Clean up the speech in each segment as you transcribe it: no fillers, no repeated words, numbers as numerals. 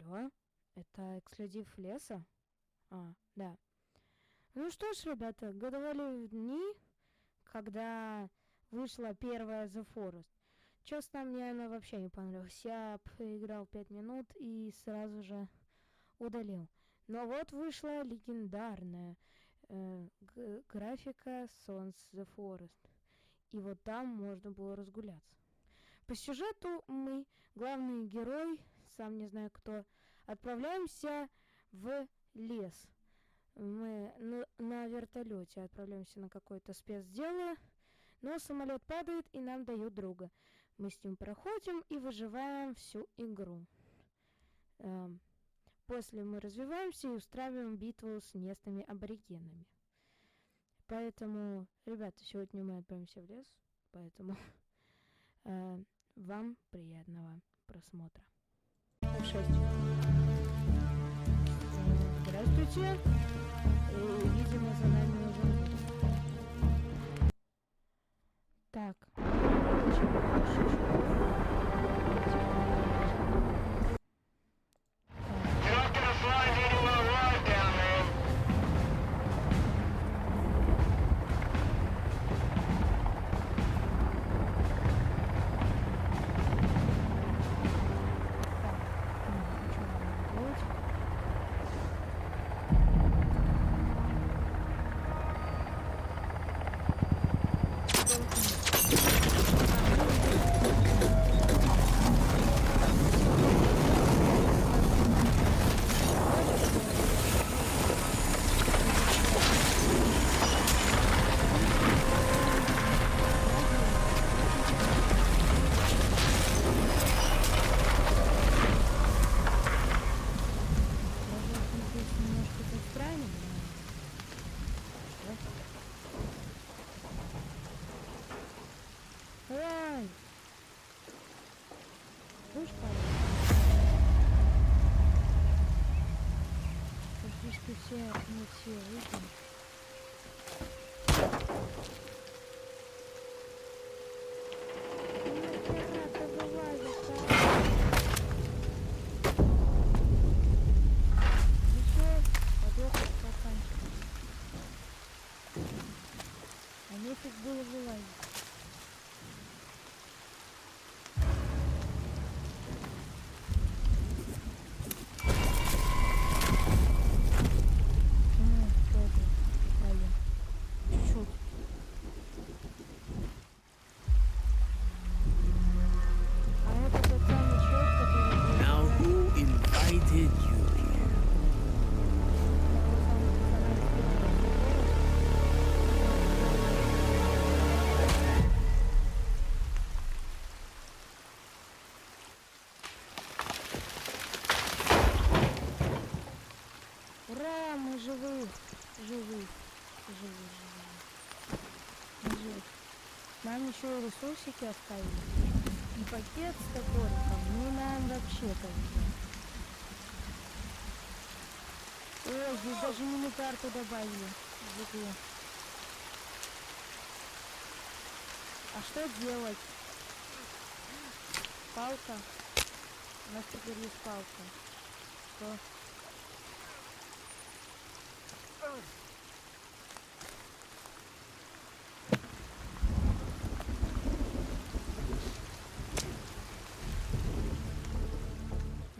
Алло, это эксклюзив леса? Да. Ну что ж, ребята, годовали дни, когда вышла первая The Forest. Честно, мне она вообще не понравилась. Я поиграл 5 минут и сразу же удалил. Но вот вышла легендарная графика Sons the Forest. И вот там можно было разгуляться. По сюжету мы, главный герой, сам не знаю кто, отправляемся в лес. Мы на вертолете отправляемся на какое-то спецдело, но самолет падает и нам дают друга. Мы с ним проходим и выживаем всю игру. После мы развиваемся и устраиваем битву с местными аборигенами. Поэтому, ребята, сегодня мы отправимся в лес, поэтому вам приятного просмотра. 6. Здравствуйте. Видимо, за нами уже... Так. Эй! Слышь, практически все, не все выйдем. А нефиг было вылазить. Чуть-чуть. А это тот самый человек, который... Now who invited you here? Ура, мы живы! Живы. Нам еще и ресурсики оставили. И пакет с топориком. Ну нам вообще-то уже. О, здесь даже мини-карту добавили. А что делать? Палка? У нас теперь есть палка. Что?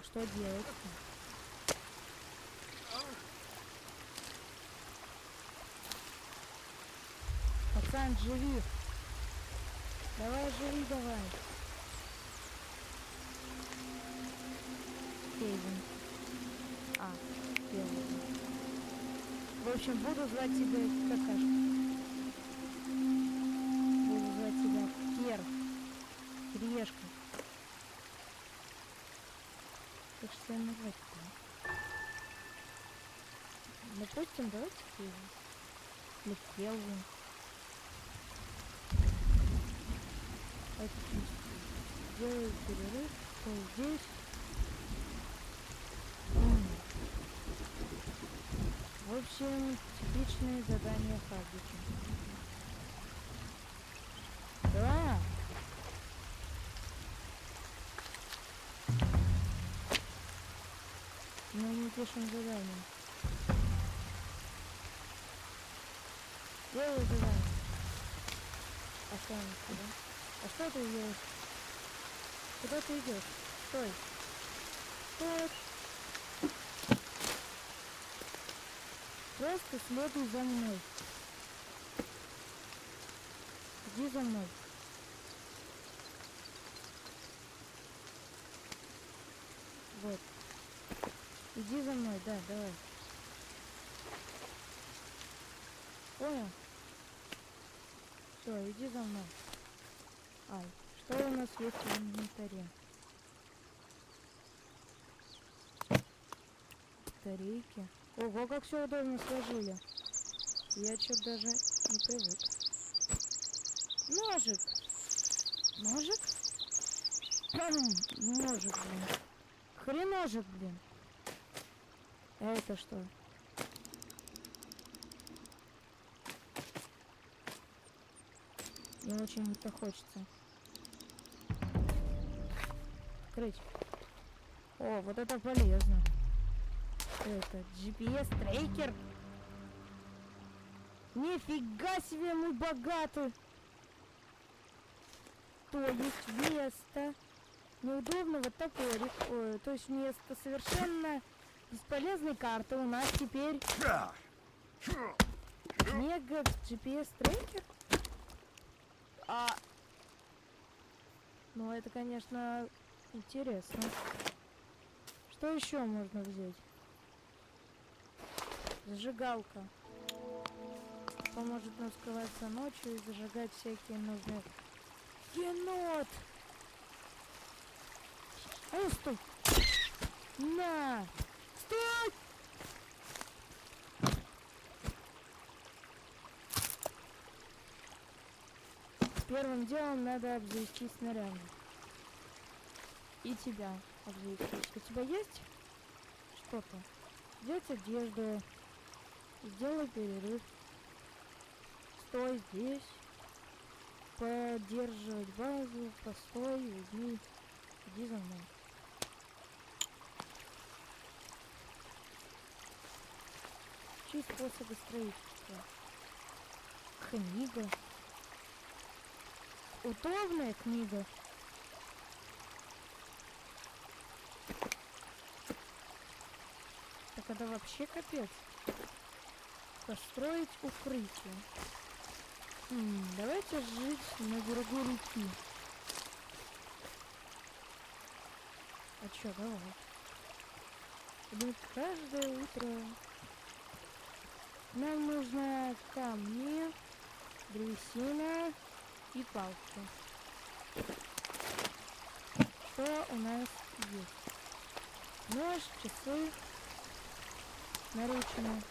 Что делать? Пацан, живи. Давай, живи, давай. Кевин. Кевин. В общем, буду звать тебя какашка. Буду звать тебя Кер. Кирешка. Как же тебя назвать-то? Допустим, давайте Кевин. Или Келвин. Делаю перерыв. Что здесь? В общем, типичные задания Хагича. Да! мы пишем задание. Делаю задание. Останется, да? А что ты делаешь? Куда ты идешь? Стой. Стой. Просто следуй за мной. Иди за мной. Вот. Иди за мной, да, давай. Понял? Все, иди за мной. Ай, что у нас есть в инвентаре? Батарейки. Ого, как все удобно сложили. Я чё даже не привык. Ножик. Ножик? Ножик, блин. Хреножик, блин. А это что? Мне очень это хочется. Открыть. О, вот это полезно. Что это? GPS-трекер? Нифига себе, мы богаты! То есть вместо неудобного топорик, то есть вместо совершенно бесполезной карты у нас теперь мега GPS-трекер? Ну это, конечно, интересно. Что еще можно взять? Зажигалка. Поможет нам скрываться ночью и зажигать всякие нужные... Енот! А, стой! На! Стой! Первым делом надо обзавестись снарядом. И тебя обзавестись. У тебя есть что-то? Взять одежду. Сделай перерыв. Стой здесь. Поддерживать базу. Постой, иди. Иди за мной. Учи способы строительства. Книга. Удобная книга. Так это вообще капец. Построить укрытие. Давайте жить на берегу реки. А чё, давай. Будет каждое утро. Нам нужно камни, древесина и палки. Что у нас есть? Нож, часы, наручные.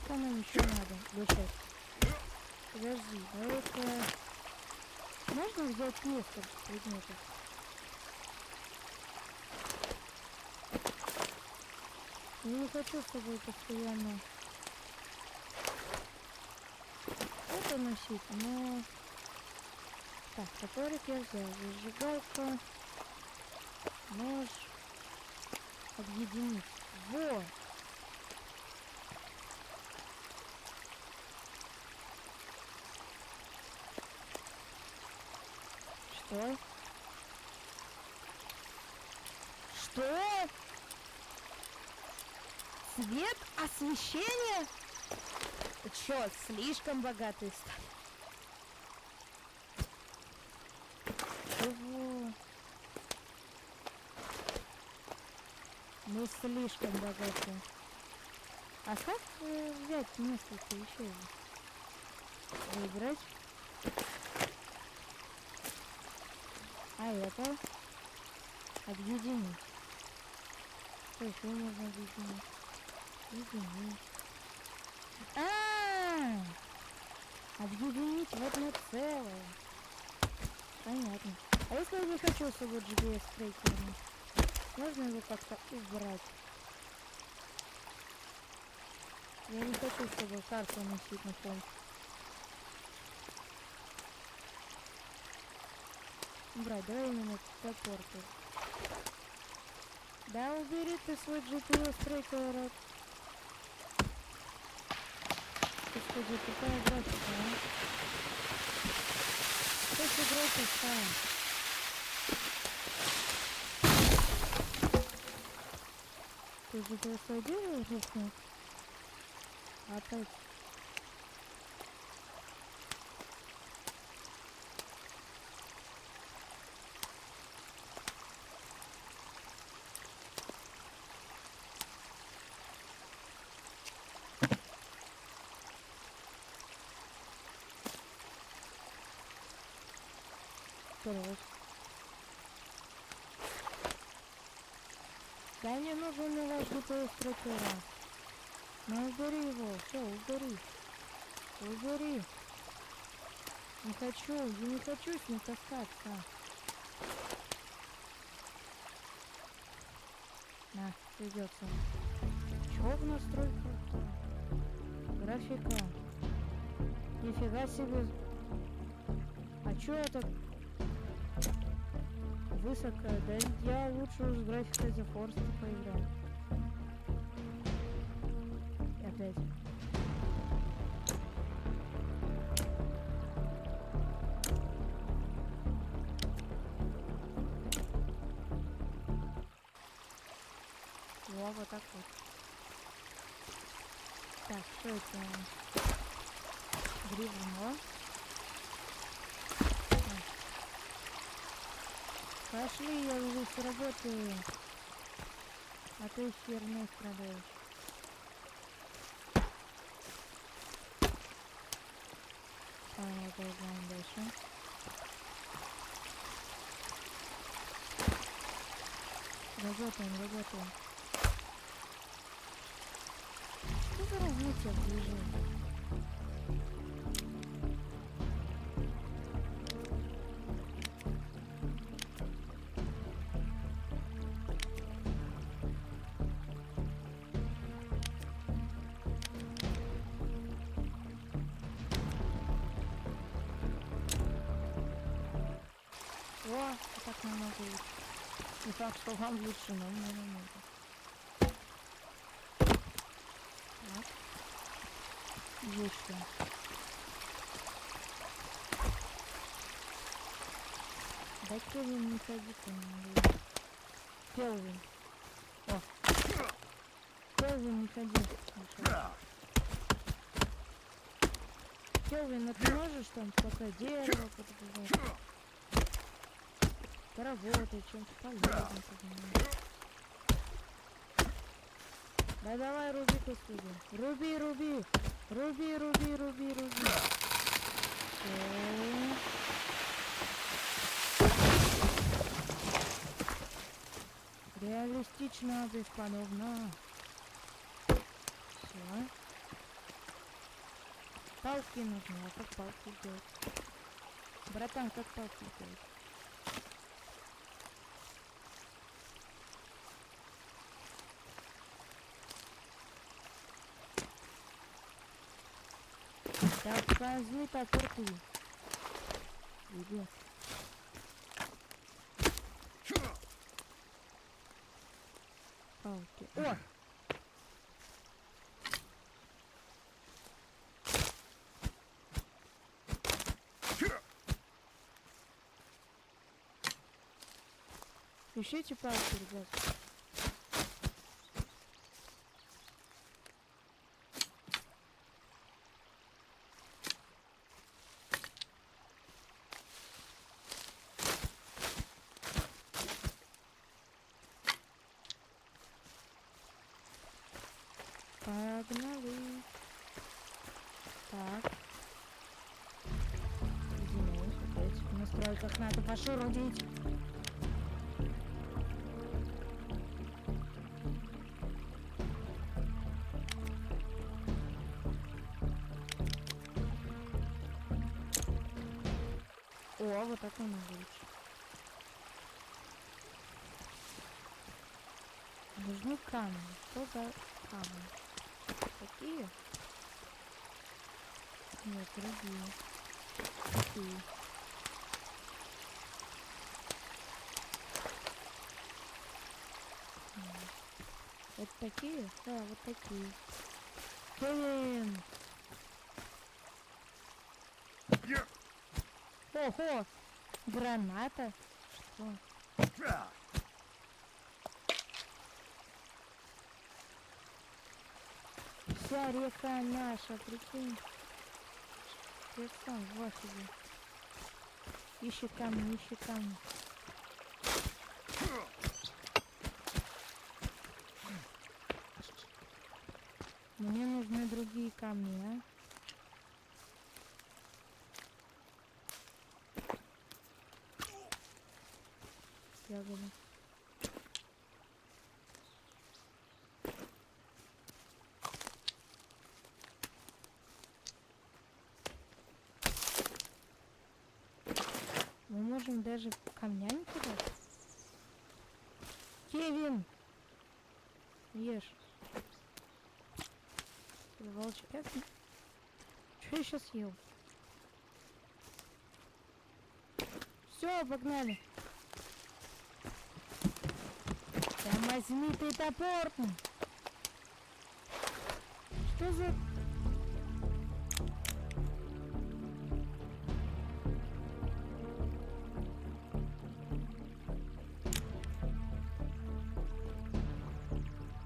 Что нам еще надо? Дышать. Подожди, давай-ка... Можно взять несколько предметов? Я не хочу с тобой постоянно это носить, но... Так, топорик я взял. Зажигалка. Нож. Объединить. Во! Что? Что? Свет? Освещение? Ты чё, слишком богатый стали? Чего? Мы слишком богатые. А как взять несколько вещей? Выбрать. А это? Объединить. Что еще можно объединить? Объединить. Объединить в одно целое. Понятно. А если я не хочу с собой GPS-трекер? Можно его как-то убрать? Я не хочу с собой карту носить на фон. Брать, давай именно топор тут. Да убери ты свой GPS трекер. Господи, какая графика, а? Что с игрой поставим? Ты GPS делаешь, если? Опять. Вперед. Да мне нужен на ваш GPS трекера. Ну убери его, все, убери. Убери. Не хочу, я не хочу с ним таскаться. На, придется. Чё в настройках-то? Графика. Нифига себе. А чё это высокая? Да я лучше уж с графикой The Force поиграю. И опять. Во, вот так вот. Так, что это? Гривно. Пошли, я уже сработаю. А ты херней страдаешь. Пойдем дальше. Работаем. Что за разница в движении? О, так намного лучше. Не факт, что вам лучше, но мне намного. Так. Еще. Да Келвин не ходи ко мне. Келвин. О. Келвин не ходи. Келвин, а ты можешь там пока дерево подобрать? Поработай, чем-то полезным поднимать. Да давай руби, господи. Руби. Реалистично, бесподобно. Все. Палки нужны, а как палки сделать? Братан, как палки сделать? Так, возьми топор ты. Ребят. Палки. О! Ищите палки, ребят. Погнали. Так. Извиняюсь, опять в настройках надо пошурудить. О, вот так он лучше. Нужны камни. Что за камни? Такие? Нет, другие. Такие. Вот такие? Да, вот такие. Кевин! Ого! Граната? Что? Вся река наша, прикинь. Я сам, вот тебе. Ищи камни, ищи камни. Мне нужны другие камни, а? Ягоды. Мы можем даже камнями кидать. Кевин! Ешь. Волчий пять. Что я сейчас съел? Все, погнали. Да возьми ты топор. Что за...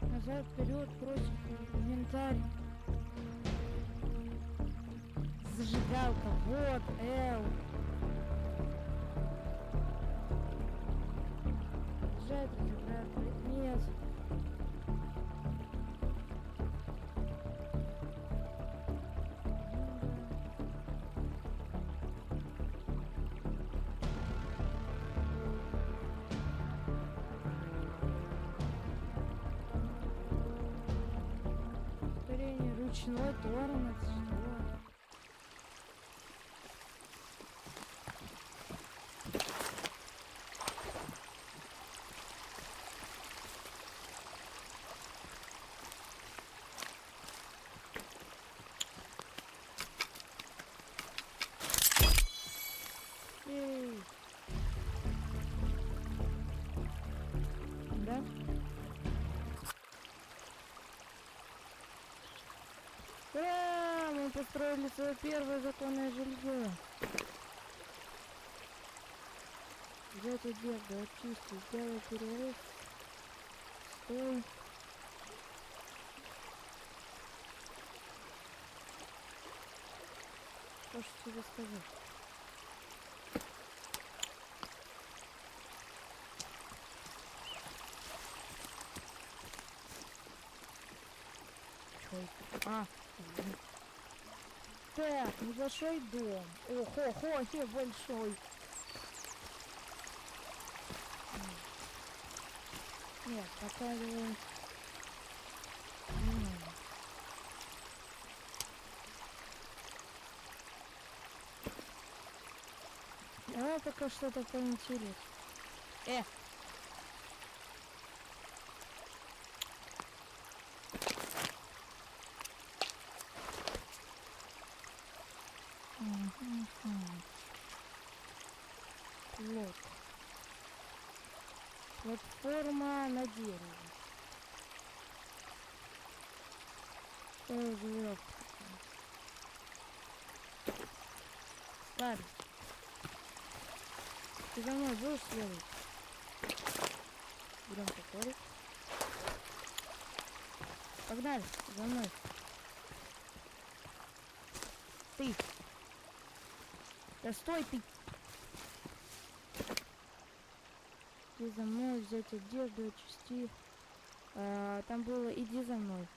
Назад, вперед, бросить инвентарь. Зажигалка, вот, Эл. Разжать, разобрать предмет. Ускорение, ручной тормоз, что? Эй. Да? Ура! Мы построили свое первое законное жилье. Взять одежду, очистить, сделай перерыв. Стой. Что ж тебе сказать? Чё это? А, так, небольшой дом. Охо-хо, большой. Нет, показывай. Не надо. Давай пока что-то поинтереснее. Плот. Платформа на дереве. Веревка. Ладно. Ты за мной будешь следовать? Берем топорик. Погнали, за мной. Ты. Да стой ты. Иди за мной, взять одежду, очисти. Там было иди за мной.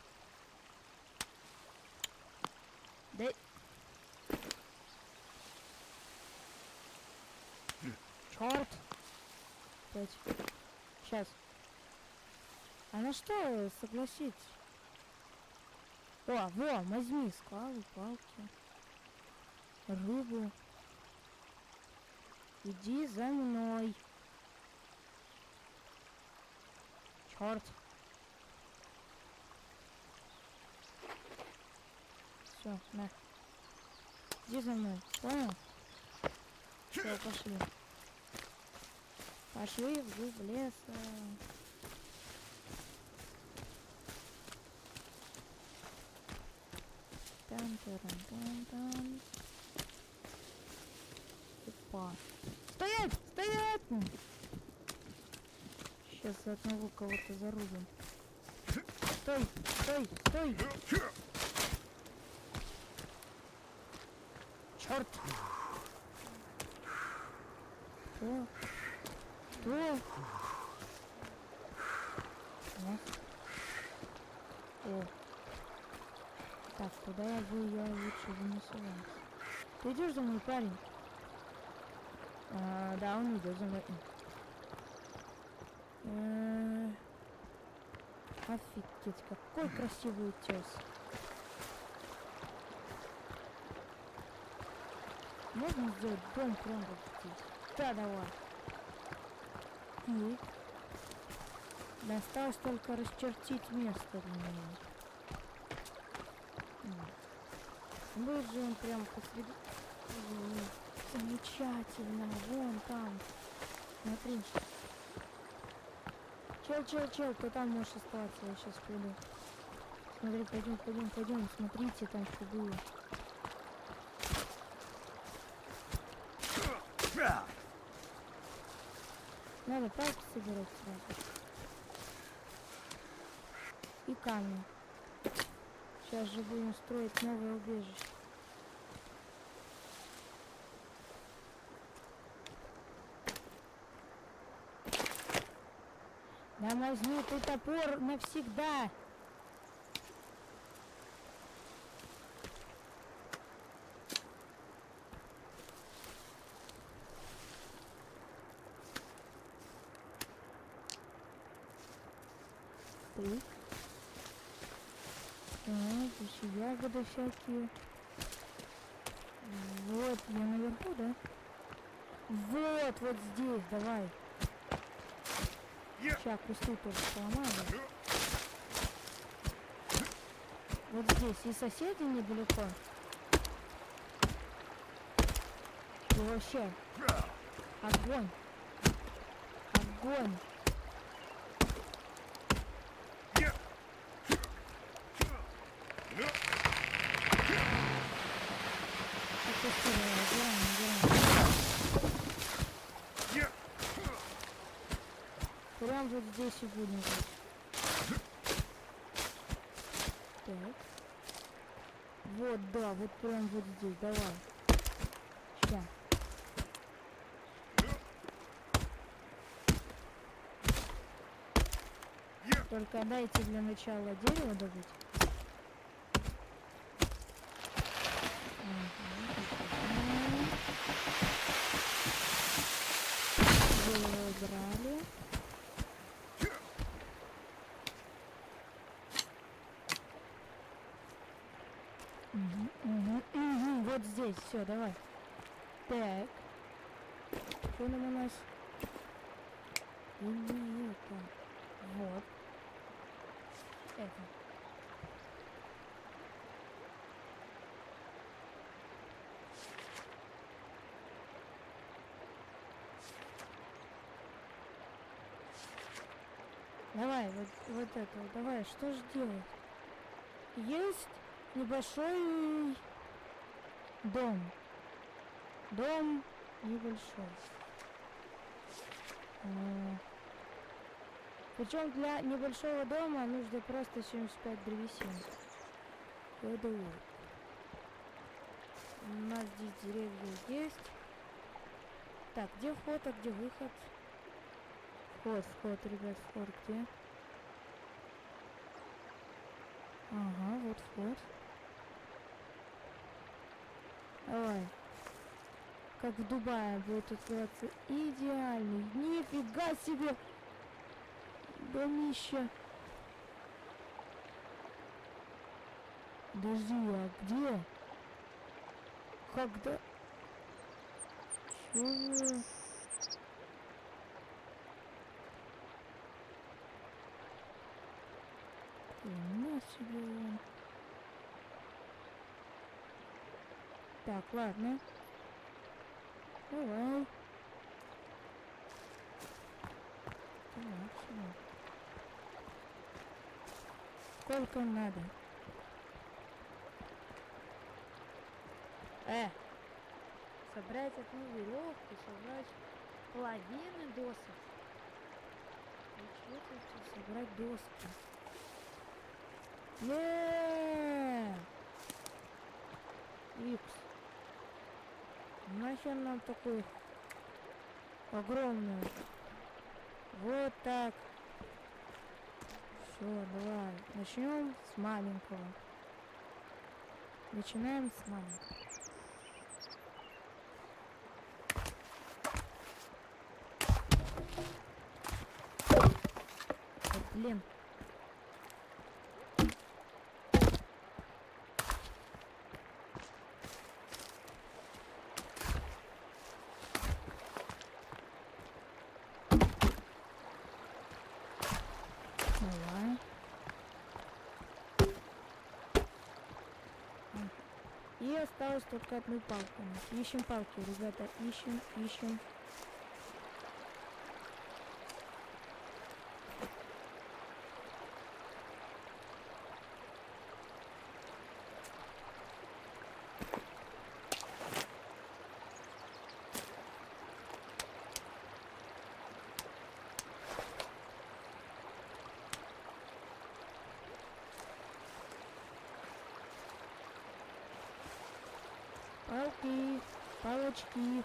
Да. Черт. Опять. Сейчас. А на что согласитесь? О, во, возьми скалы, палки, рыбу. Иди за мной. Черт. Все, на. Иди за мной, понял? Все, пошли. Пошли вглубь леса. Тан-таран-тан-тан. Опа. Стоять! Стоять! Сейчас от одного кого-то зарубим. Стой! Стой! Стой! Черт! Что? Что? О. Так, куда я лучше вынесу вас? Ты идешь за мной, парень? Да, он идет за мной. Офигеть, какой красивый утес. Можно сделать дом прямо вот здесь? Да, давай. И осталось только расчертить место для него. Будет же он прямо посреди. Замечательно. Вон там. Смотри. Чел, ты там можешь остаться, я сейчас приду. Смотри, пойдем. Смотрите, там что было. Надо палки собирать сразу. И камни. Сейчас же будем строить новое убежище. Да возьми ты топор навсегда. Так. Здесь ягоды всякие. Вот, я наверху, да? Вот здесь, давай. Сейчас кусты тоже поломали. Вот здесь и соседи недалеко. И вообще. Огонь. Огонь. Прям вот здесь и будем жить. Так. Вот, да, вот прям вот здесь. Давай. Ща. Только дайте для начала дерево добыть. Забрали. Вот здесь, все, давай. Так. Что там у нас? Это. Вот. Это. Давай, вот это, давай, что же делать? Есть небольшой дом. Дом небольшой. Причем для небольшого дома нужно просто 75 древесин. Это вот. У нас здесь деревья есть. Так, где вход, а где выход? Вход, ребят, вход где? Ага, вот вход. Давай. Как в Дубае будет открываться идеальный. Нифига себе! Домище. Подожди, а где? Когда? Чего? На себе. Так, ладно. Давай. Так, сюда. Сколько надо? Собрать одну веревку, собрать половины досок. Собрать доски. Икс. Нахер нам такой огромный. Вот так. Все, давай. Начнем с маленького. Начинаем с маленького. Вот, блин. Давай. И осталось только одну палку. Ищем палки, ребята. Ищем. Палки, палочки.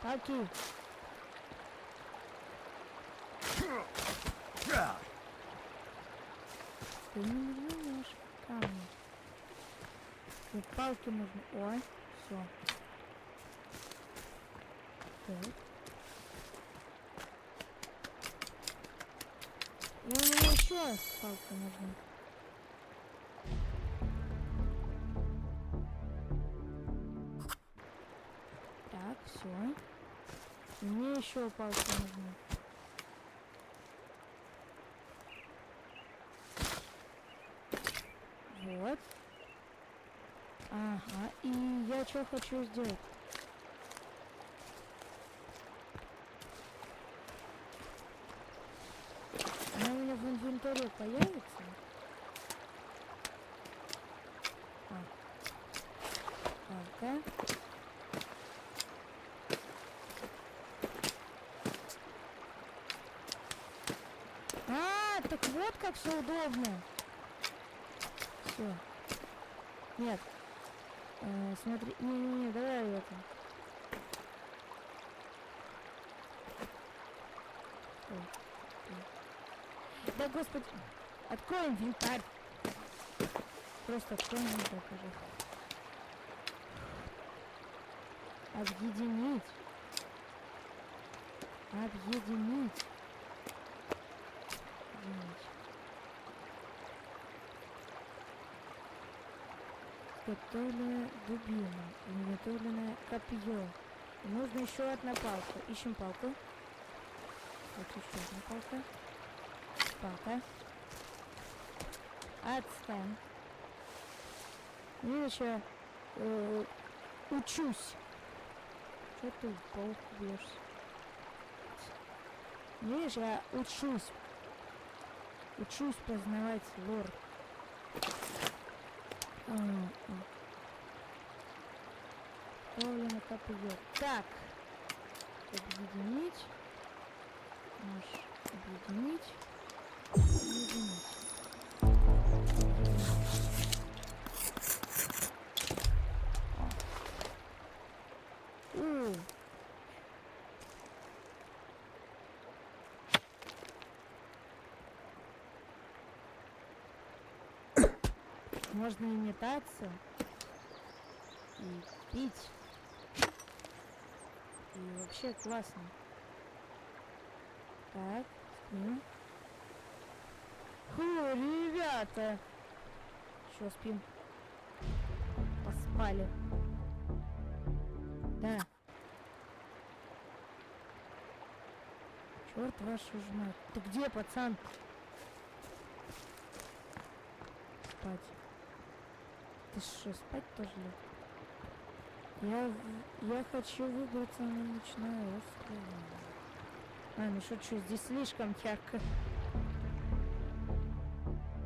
Палки. Ты не меняешь камни. Вот палки нужны. Ой, все. Так. И у меня еще палки нужны. Так, все. Мне еще палки нужны. Вот. Ага. И я что хочу сделать? Она у меня в инвентаре появится? Так-ка. Так вот как все удобно. Все. Нет. Смотри. Не, давай это. Да господи. Открой инвентарь. Просто открой инвентарь, пожалуйста. Объединить. Готовленная дубина, изготовленное копье. И нужно еще одна палка. Ищем палку. Вот еще одна палка. Палка. Отстань. Видишь, я учусь. Что ты в паук бьешься? Видишь, я учусь. Учусь познавать лор. Готовлено копье. Так. Объединить. Объединить. Можно и метаться, и пить, и вообще классно. Так, спим. Фу, ребята! Что, спим? Поспали. Да. Черт вашу ж мать. Ты где, пацан? Спать. Ты что, спать тоже лег? Я хочу выбраться на ночной остров. Ну шучу, здесь слишком ярко.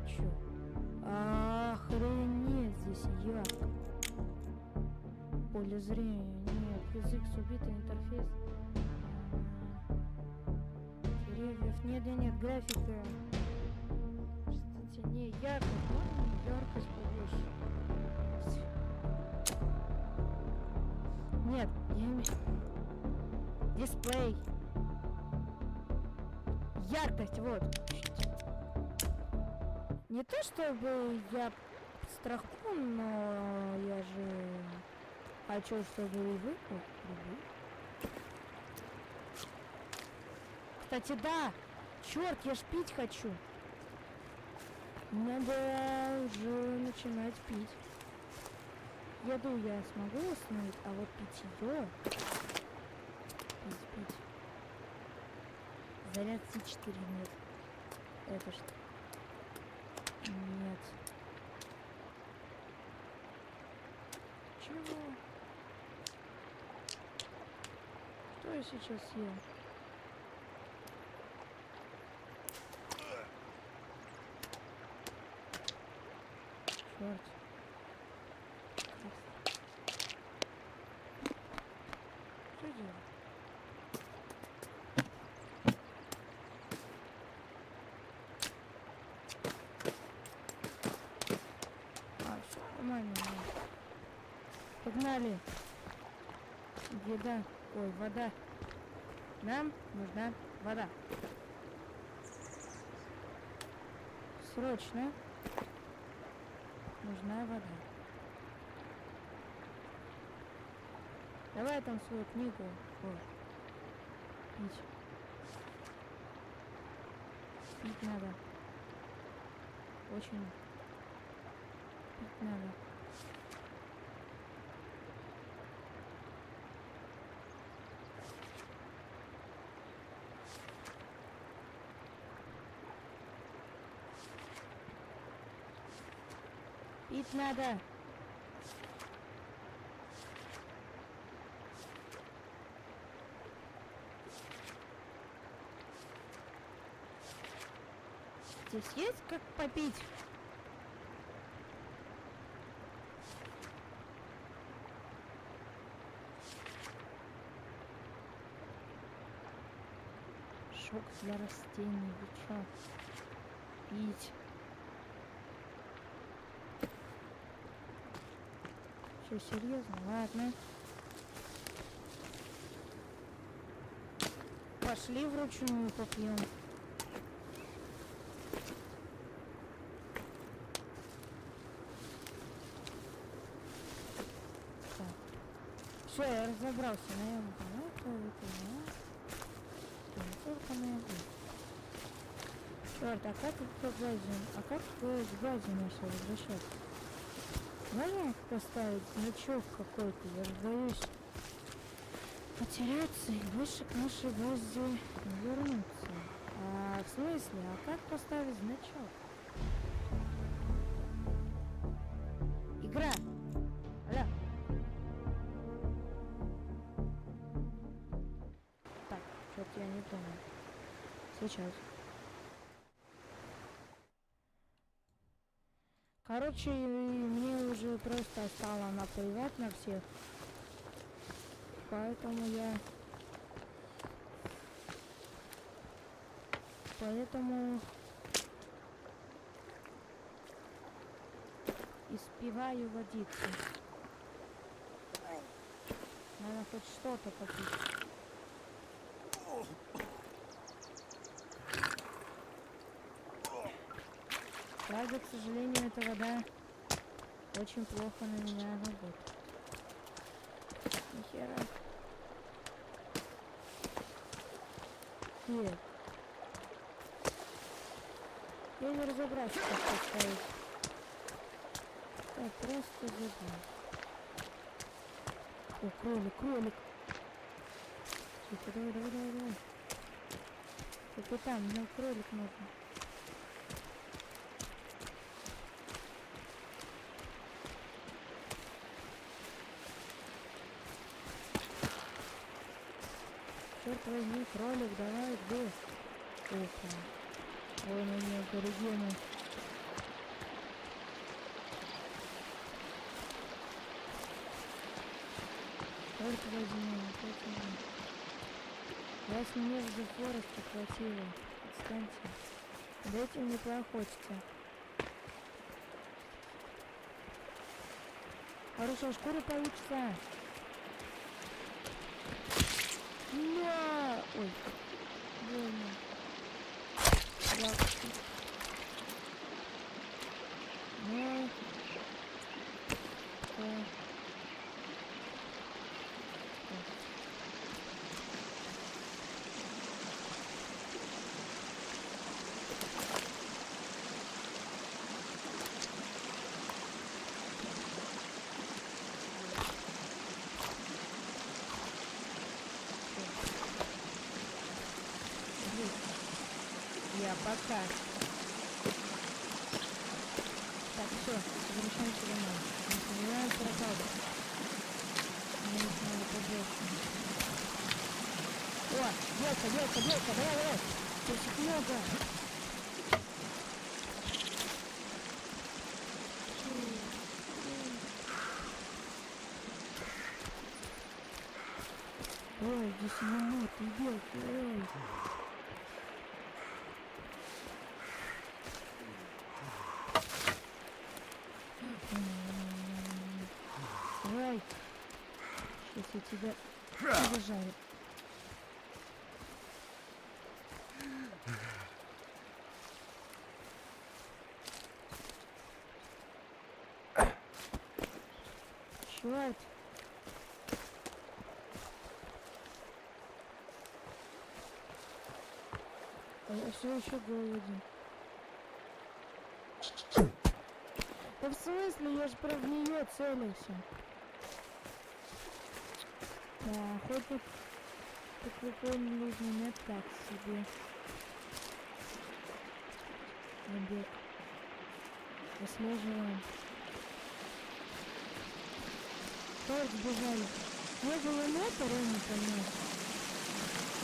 Чё? Охренеть. поле зрения. Нет, язык с убитый интерфейс. Деревьев. Нет, графика. Частоте не яркость. Яркость побольше. Нет, я имею... Дисплей. Яркость, вот. Не то чтобы я страхун, но я же хочу, чтобы и вы. Кстати, да! Черт, я ж пить хочу. Надо уже начинать пить. Еду я смогу уснуть, а вот питье... Пить. Заряд С4 нет. Это что? Нет. Чего? Что я сейчас ем? Черт. Что делать? Все нормально. Погнали. Еда. Ой, вода. Нам нужна вода. Срочно нужна вода. Давай там свою книгу. О, пить. Пить надо. Очень пить надо. Пить надо. Здесь есть как попить? Шок для растений. Вы чё? Пить. Что, серьезно? Ладно. Пошли вручную попьем. Все, я разобрался, наверное, Черт, а как к базе? А как к базе начал возвращаться? Можно поставить значок какой-то? Я же боюсь потеряться и больше к нашей базе не вернуться. А в смысле? А как поставить значок? Игра! Алло! Так, что-то я не понял. Сейчас. Короче, мне уже просто стало наплевать на всех. Поэтому я... испиваю водицу. Надо хоть что-то попить. Правда, к сожалению, эта вода очень плохо на меня работает. Нихера. Нет. Я не разобрался, как поставить. Так, просто забыл. О, кролик. Тихо, давай. Капитан, мне кролик нужен. Черт возьми, кролик, давай, где? Опа. Ой, ну нет, аборигены. Черт возьми, опять он. Вас мне в The Forest хватило. Отстаньте. Дайте мне поохотиться. Хорошая шкура получится. На! Ой, больно. Лапки. Ну. Я пока. Так, все, возвращаемся домой. Не забываем про правду. Мне их надо побольше. О, белка, давай. Здесь их много. Ой, здесь много, ты белки, ой. Давай. Сейчас я тебя зажарю. Черт. А я все еще голоден. Да в смысле, я же прям в нее целился. Да, охотник, как вы поняли, из меня так себе. Набег. Выслеживаем. Торт сбежали. Не было нета, не понять.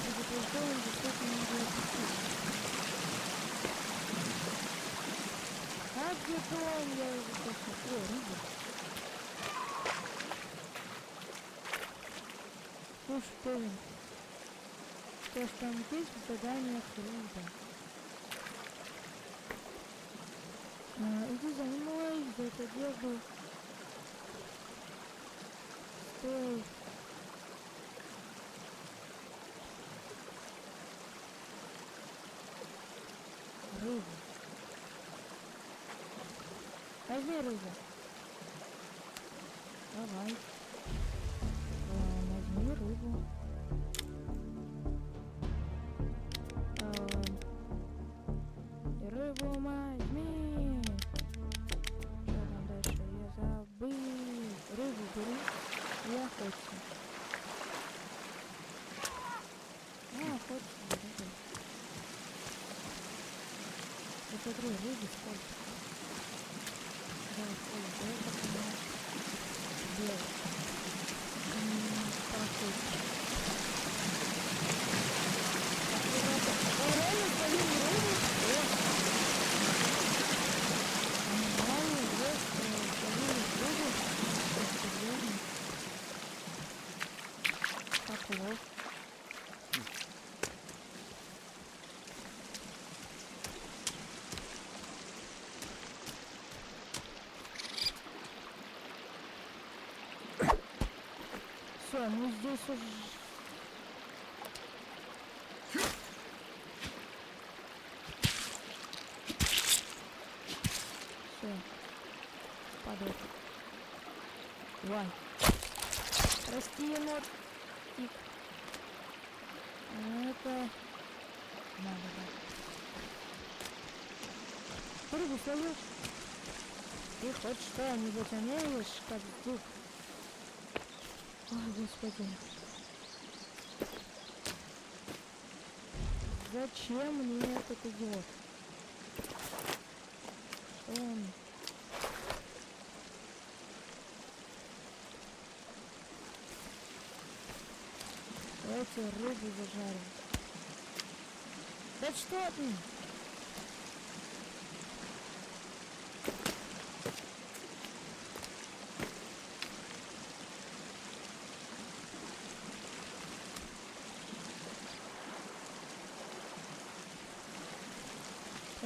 Предупрежден, действительно не было пустить. А где-то он, я уже точно. О, рыба. Ну что ли? То, что там есть в заданиях рыба. Иди за мной, за это дело. Стой. Рыбу. Возьми рыбу. Давай. Возьми рыбу. Рыбу возьми. Что там дальше? Я забыл. Рыбу бери и охоться. Охоться за рыбой. Посмотри, рыбы сколько. Белый. Охоться. Реально словили рыбу? Как лов. Все, мы здесь уже... Все. Падает. Вань. Прости, енот. Тик. Это... Надо, да. Рыбу словишь? Ты хоть что-нибудь умеешь, как дух? Ой, господи. Зачем мне этот идиот? Что он? Давайте рыбу зажарим. Да что ты?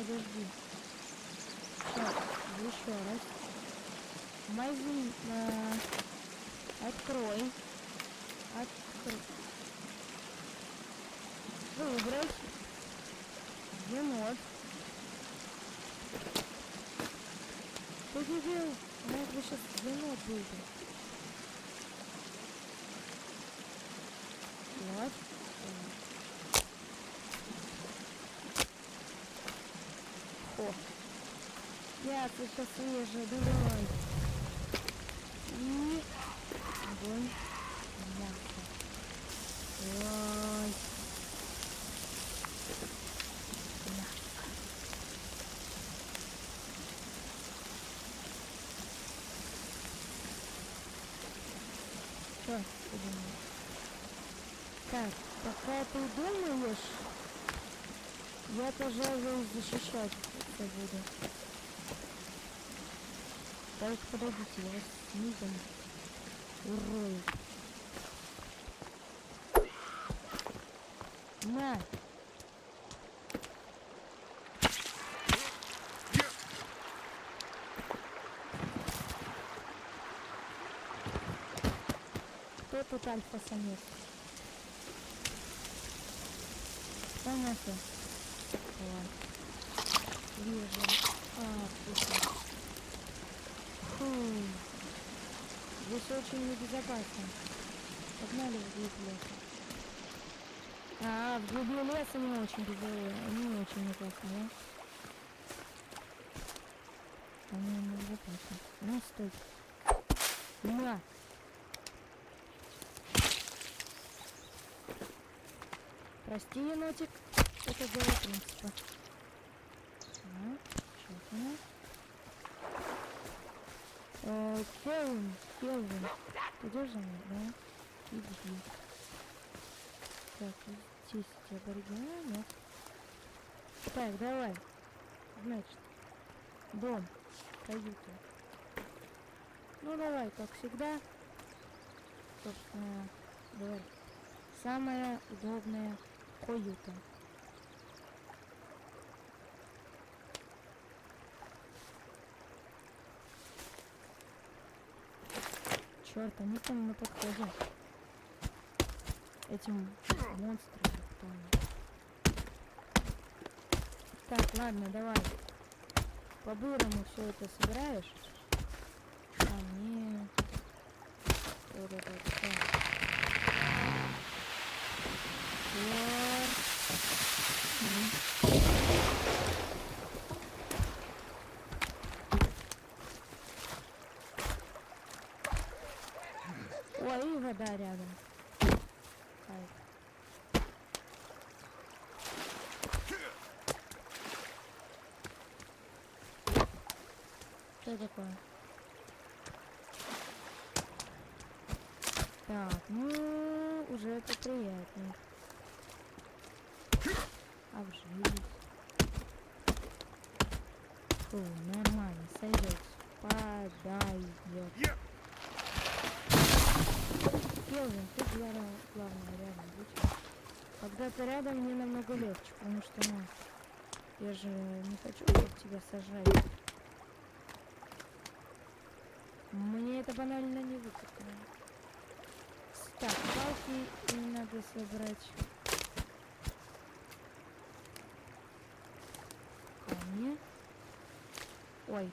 подожди. Так, еще раз. Магазин, открой. Открой. Выбрать. Енот. Ты дебил? У нас бы сейчас енот был бы. Вот. О. Я сейчас свежая, давай. И огонь. Мясо. Ой. Что ты думаешь? Так, пока ты думаешь, я, пожалуй, защищать это буду. Так, подождите, я вас снизу урою. На! Кто тут альфа-самец? Понятно. Вот. Вижу. Вкусно. Фу. Здесь очень небезопасно. Погнали вглубь леса. В глубине леса не очень не очень опасно, да? По-моему, безопасно. Ну, стой. На! Прости, енотик. Это дело принципа. Тщательно. Келвин, ты идешь за мной, да? Иди. Так, здесь у тебя аборигена, нет? Так, давай. Значит, дом, каюта. Ну давай, как всегда. Собственно говоря, самая удобная каюта. Черт, они там на подходе. Этим монстрам. Так, ладно, давай. По-бырому все это собираешь. Не. Вот это вот. Ой, и вода рядом. Кайф. Что такое? Так, ну, уже это приятно. Обжились. Фу, нормально, сойдет. Подойдет. Келвин, ты главное рядом будь. Когда ты рядом, мне намного легче, потому что, ну, я же не хочу, чтобы тебя сожрали. Мне это банально не выгодно. Так, палки не надо собрать. Камни. Ой.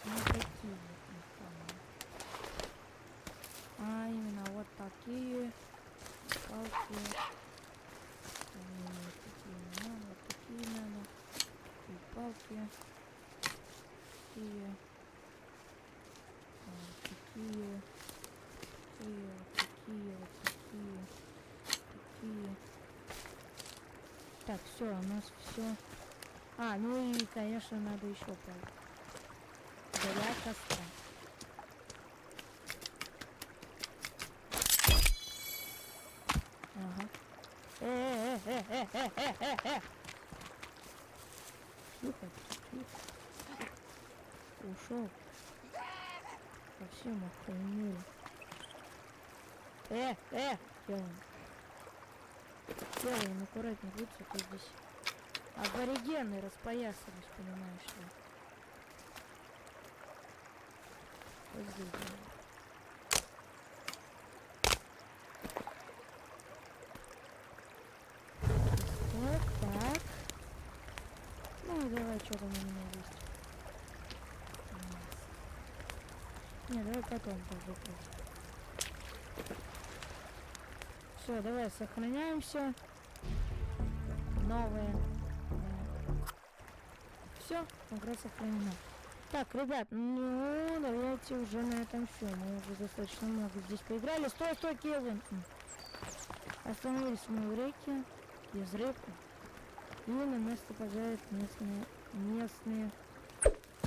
Не такие вот камни. А именно вот такие палки. Такие не надо, вот такие надо. И палки. Такие. Такие. Такие. Так, все, у нас все. Ну и, конечно, надо еще палки. Для костра. Ага. Тихо. Ушел. Совсем охренел. Келвин. Келвин, аккуратней будь, а то здесь Аборигены распоясались, понимаешь ли. Вот здесь. Вот так. Ну и давай, что там у меня есть. Не, давай потом попробуем. Все, давай сохраняемся. Новое. Все, игра сохранена. Так, ребят, ну давайте уже на этом все. Мы уже достаточно много здесь поиграли. Стой, стой, Кевин! Остановились мы в реке, без рыбы. И на нас попадают местные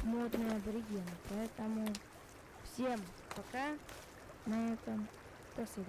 модные аборигены. Поэтому всем пока на этом. До свидания.